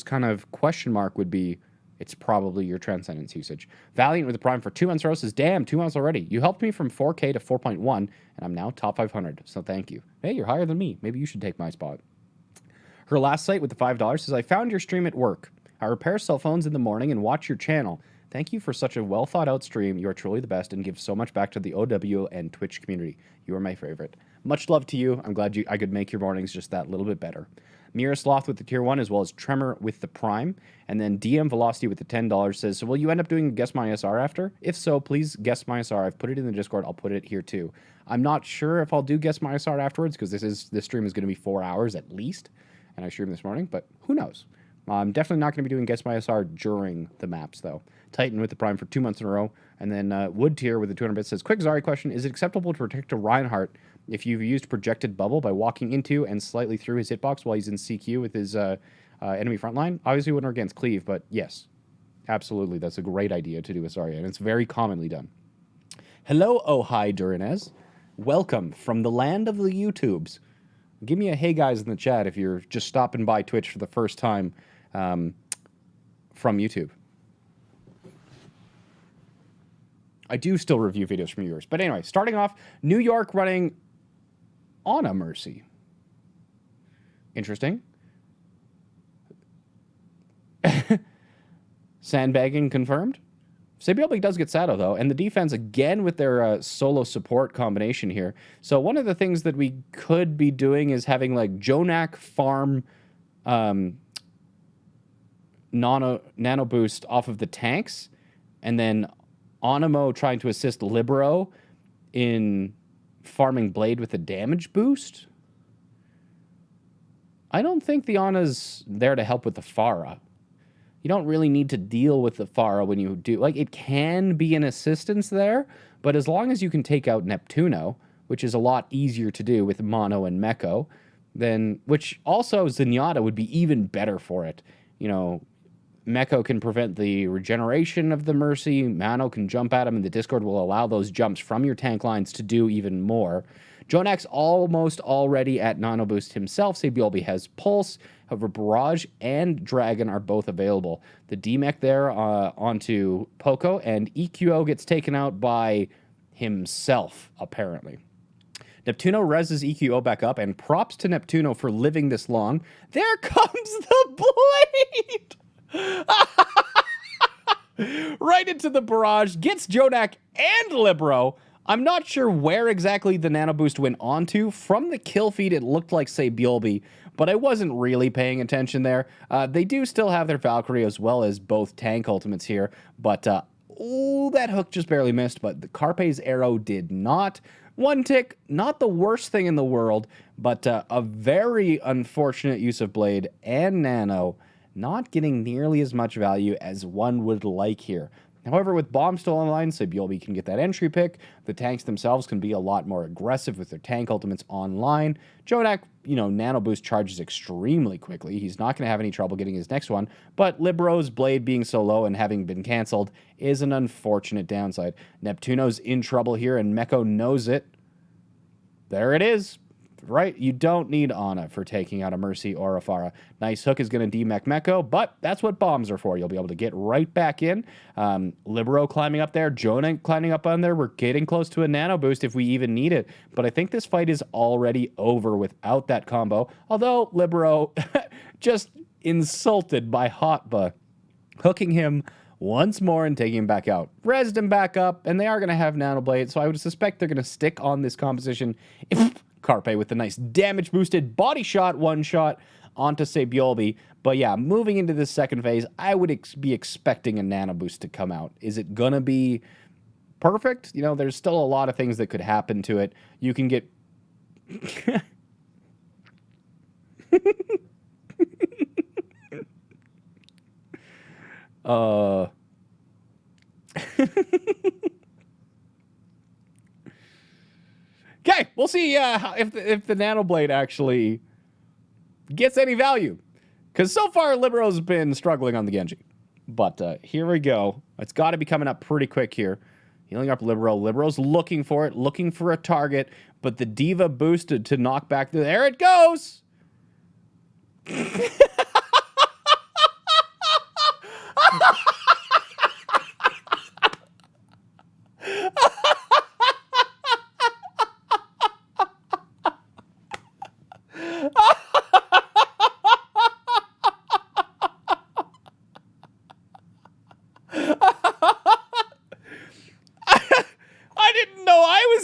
kind of question mark would be, it's probably your Transcendence usage. Valiant with the Prime for 2 months row says, damn, 2 months already. You helped me from 4K to 4.1, and I'm now top 500, so thank you. Hey, you're higher than me. Maybe you should take my spot. Her last site with the $5 says, I found your stream at work. I repair cell phones in the morning and watch your channel. Thank you for such a well-thought-out stream. You are truly the best and give so much back to the OW and Twitch community. You are my favorite. Much love to you. I'm glad I could make your mornings just that little bit better. Mira Sloth with the tier 1, as well as Tremor with the Prime. And then DM Velocity with the $10 says, so will you end up doing Guess My SR after? If so, please guess my SR. I've put it in the Discord. I'll put it here too. I'm not sure if I'll do Guess My SR afterwards, because this stream is going to be 4 hours at least. And I streamed this morning, but who knows? I'm definitely not going to be doing Guess My SR during the maps, though. Titan with the Prime for 2 months in a row. And then Wood Tier with the 200 bits says, quick Zari question. Is it acceptable to protect a Reinhardt if you've used Projected Bubble by walking into and slightly through his hitbox while he's in CQ with his enemy frontline? Obviously, wouldn't work against Cleave, but yes. Absolutely, that's a great idea to do with Zarya, and it's very commonly done. Hello, oh hi, Durinez. Welcome from the land of the YouTubes. Give me a hey guys in the chat if you're just stopping by Twitch for the first time from YouTube. I do still review videos from yours. But anyway, starting off, New York running on a Mercy. Interesting. Sandbagging confirmed. Sabielbig does get Sado, though, and the defense, again, with their solo support combination here. So one of the things that we could be doing is having, like, Jonak farm nano boost off of the tanks, and then Onimo trying to assist Libero in farming Blade with a damage boost. I don't think the Ana's there to help with the Pharah. You don't really need to deal with the Pharah when you do. Like, it can be an assistance there, but as long as you can take out Neptuno, which is a lot easier to do with Mono and Meko, then, which also Zenyatta would be even better for it. Meko can prevent the regeneration of the Mercy. Mano can jump at him, and the Discord will allow those jumps from your tank lines to do even more. Jonak's almost already at Nano Boost himself. Sabielby has Pulse. However, Barrage and Dragon are both available. The D-Mech there onto Poco, and EQO gets taken out by himself, apparently. Neptuno reses EQO back up, and props to Neptuno for living this long. There comes the Blade! Right into the barrage, gets Jonak and Libero. I'm not sure where exactly the nano boost went onto. From the kill feed, it looked like, say, Bjolby, but I wasn't really paying attention there. They do still have their Valkyrie as well as both tank ultimates here, but that hook just barely missed, but the Carpe's arrow did not. One tick, not the worst thing in the world, but a very unfortunate use of Blade and Nano, not getting nearly as much value as one would like here. However, with Bomb still online, Sabiolbi can get that entry pick. The tanks themselves can be a lot more aggressive with their tank ultimates online. Jonak, Nano Boost charges extremely quickly. He's not going to have any trouble getting his next one. But Libro's Blade being so low and having been canceled is an unfortunate downside. Neptuno's in trouble here, and Meko knows it. There it is. Right? You don't need Ana for taking out a Mercy or a Pharah. Nice hook is going to demech Meko, but that's what bombs are for. You'll be able to get right back in. Libero climbing up there. Jonah climbing up on there. We're getting close to a nano boost if we even need it. But I think this fight is already over without that combo. Although Libero just insulted by Hotba, hooking him once more and taking him back out. Rezzed him back up, and they are going to have Nano Blade, so I would suspect they're going to stick on this composition. Carpe with the nice damage-boosted body shot, one-shot onto Sabiolbi. But yeah, moving into this second phase, I would be expecting a Nano Boost to come out. Is it going to be perfect? There's still a lot of things that could happen to it. You can get... Okay, we'll see if the Nano Blade actually gets any value. Because so far, Libero's been struggling on the Genji. But here we go. It's got to be coming up pretty quick here. Healing up Libero. Libero's looking for it, looking for a target. But the Diva boosted to knock back. There it goes!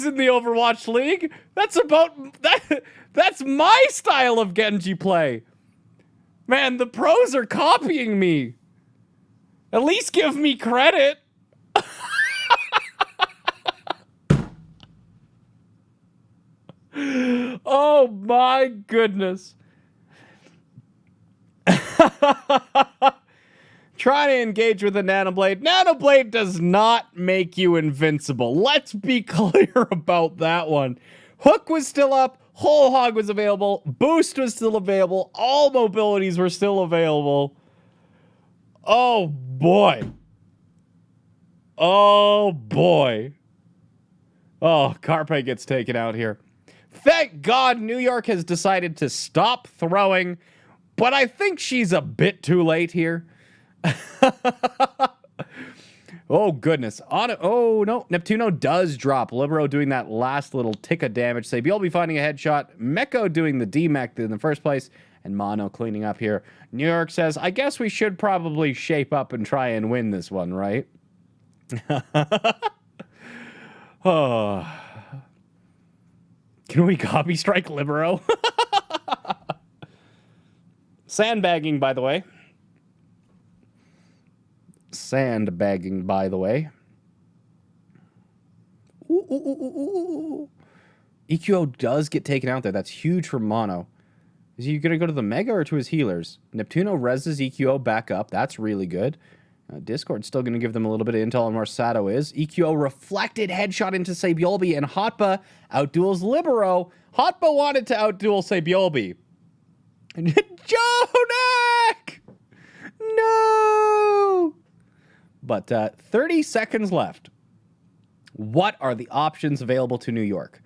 In the Overwatch League. That's my style of Genji play. Man, the pros are copying me. At least give me credit. Oh my goodness. Trying to engage with a Nanoblade. Nanoblade does not make you invincible. Let's be clear about that one. Hook was still up. Whole Hog was available. Boost was still available. All mobilities were still available. Oh, boy. Oh, boy. Oh, Carpe gets taken out here. Thank God New York has decided to stop throwing, but I think she's a bit too late here. Oh, goodness. Oh, no. Neptuno does drop. Libero doing that last little tick of damage. Sabiolbi finding a headshot. Meko doing the demech in the first place. And Mono cleaning up here. New York says, I guess we should probably shape up and try and win this one, right? Oh. Can we copy strike Libero? Sandbagging, by the way. Sandbagging, by the way. Ooh. EQO does get taken out there. That's huge for Mono. Is he going to go to the Mega or to his healers? Neptuno reses EQO back up. That's really good. Discord's still going to give them a little bit of intel on where Sato is. EQO reflected headshot into Sabiolbi, and Hotba outduels Libero. Hotba wanted to outduel Sabiolbi. Jonak! No! But 30 seconds left. What are the options available to New York?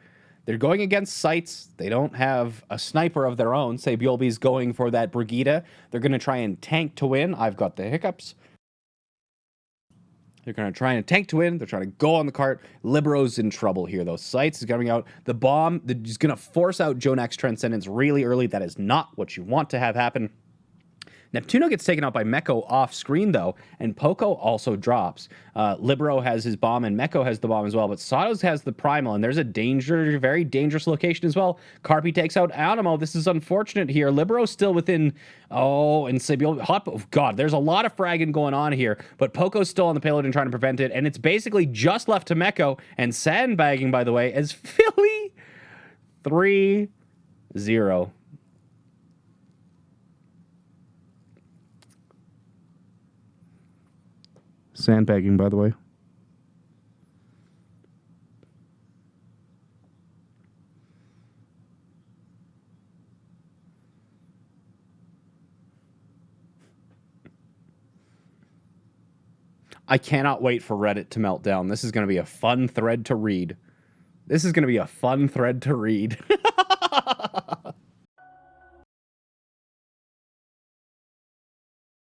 They're going against sites. They don't have a sniper of their own. Sabiolbi's going for that Brigitte. They're going to try and tank to win. I've got the hiccups. They're going to try and tank to win. They're trying to go on the cart. Libero's in trouble here, though. Sights is coming out. The bomb is going to force out Jonak's Transcendence really early. That is not what you want to have happen. Neptuno gets taken out by Meko off screen, though, and Poco also drops. Libero has his bomb, and Meko has the bomb as well, but Sato's has the primal, and there's a very dangerous location as well. Carpe takes out Animo. This is unfortunate here. Libero's still within... Oh, and Sabiolbi... Oh, God, there's a lot of fragging going on here, but Poco's still on the payload and trying to prevent it, and it's basically just left to Meko, and sandbagging, by the way, as Philly 3-0. Sandbagging, by the way. I cannot wait for Reddit to melt down. This is going to be a fun thread to read. This is going to be a fun thread to read.